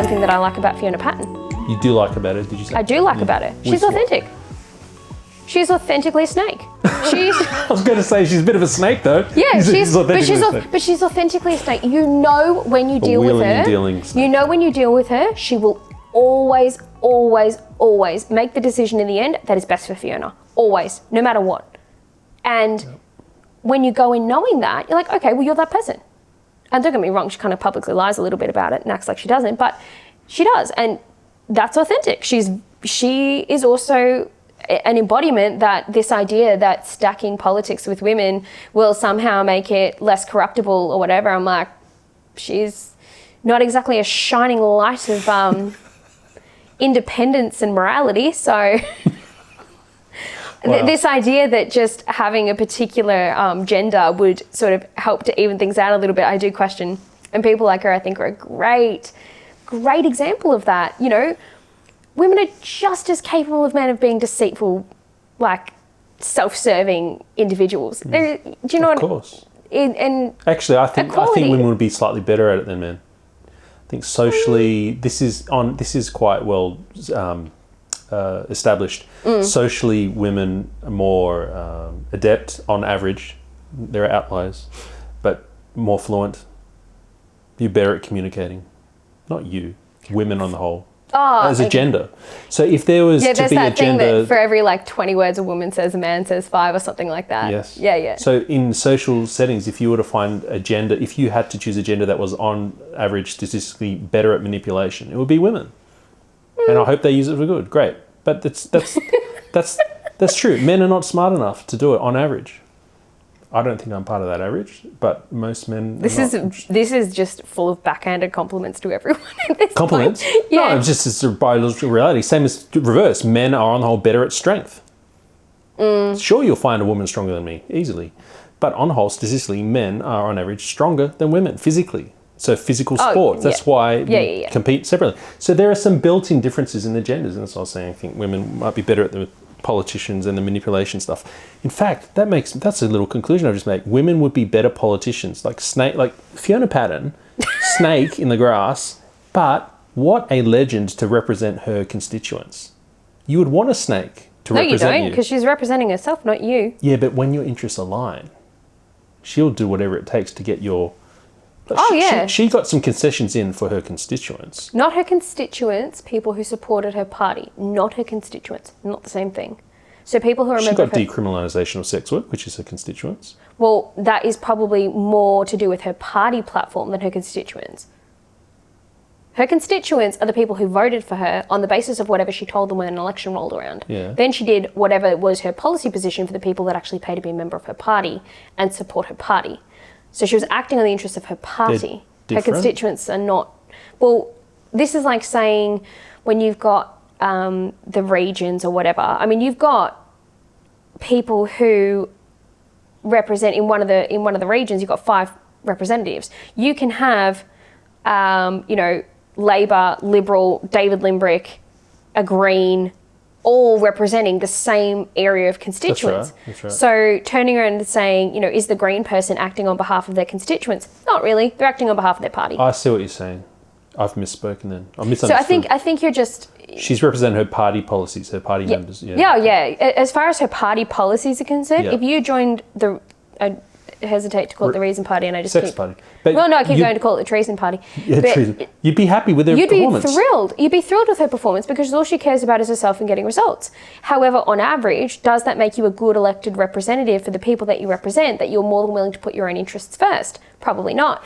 one thing that I like about Fiona Patten. You do like about it, did you say? I do like about it. She's authentic. She's authentically a snake. I was going to say she's a bit of a snake, though. Yeah, she's authentically a snake. But she's authentically a snake. You know when you deal with her. You know when you deal with her, she will always, always, always make the decision in the end that is best for Fiona. Always, no matter what. And when you go in knowing that, you're like, okay, well, you're that person. And don't get me wrong, she kind of publicly lies a little bit about it and acts like she doesn't, but she does, and that's authentic. She is also an embodiment that this idea that stacking politics with women will somehow make it less corruptible or whatever. I'm like, she's not exactly a shining light of independence and morality. So this idea that just having a particular gender would sort of help to even things out a little bit, I do question. And people like her, I think, are a great example of that. You know, women are just as capable of men of being deceitful, like self-serving individuals. Do you know? Of course. And actually, I think women would be slightly better at it than men. I think socially, this is quite well established. Socially, women are more adept on average. There are outliers, but more fluent. You're better at communicating. Not you, women on the whole. As a gender. So if there was to be a gender... Yeah, there's that thing that for every 20 words a woman says, a man says 5 or something like that. Yes. Yeah. So in social settings, if you were to find a gender, if you had to choose a gender that was on average statistically better at manipulation, it would be women. And I hope they use it for good. Great. But that's true. Men are not smart enough to do it on average. I don't think I'm part of that average, but most men. This is just full of backhanded compliments to everyone. At this compliments? Point. Yeah. No, it's a biological reality. Same as reverse. Men are on the whole better at strength. Sure, you'll find a woman stronger than me easily, but on the whole, statistically, men are on average stronger than women physically. So physical sports. That's why we compete separately. So there are some built-in differences in the genders, and that's what I was saying. I think women might be better at the politicians and the manipulation stuff. In fact, that's a little conclusion I've just made. Women would be better politicians, like Fiona Patten, snake in the grass, but what a legend to represent her constituents. You would want a snake to represent you. No, you don't, because she's representing herself, not you. Yeah, but when your interests align, she'll do whatever it takes to get your... She got some concessions in for her constituents. Not her constituents, people who supported her party. Not her constituents. Not the same thing. So people who remember... She got decriminalisation of sex work, which is her constituents. Well, that is probably more to do with her party platform than her constituents. Her constituents are the people who voted for her on the basis of whatever she told them when an election rolled around. Yeah. Then she did whatever was her policy position for the people that actually paid to be a member of her party and support her party. So she was acting on the interests of her party. Her constituents are not... Well, this is like saying when you've got the regions or whatever. I mean, you've got people who represent in one of the regions. You've got 5 representatives. You can have, Labor, Liberal, David Limbrick, a Green, all representing the same area of constituents. That's right. So turning around and saying, is the Green person acting on behalf of their constituents? Not really. They're acting on behalf of their party. I see what you're saying. I've misspoken then. I misunderstood. So I think you're just... She's representing her party policies, her party members. Yeah. As far as her party policies are concerned, if you joined the... I hesitate to call it the Reason Party, and I just Sex Party. But I keep going to call it the Treason Party. Yeah, treason. You'd be happy with her performance. You'd be thrilled with her performance because all she cares about is herself and getting results. However, on average, does that make you a good elected representative for the people that you represent, that you're more than willing to put your own interests first? Probably not.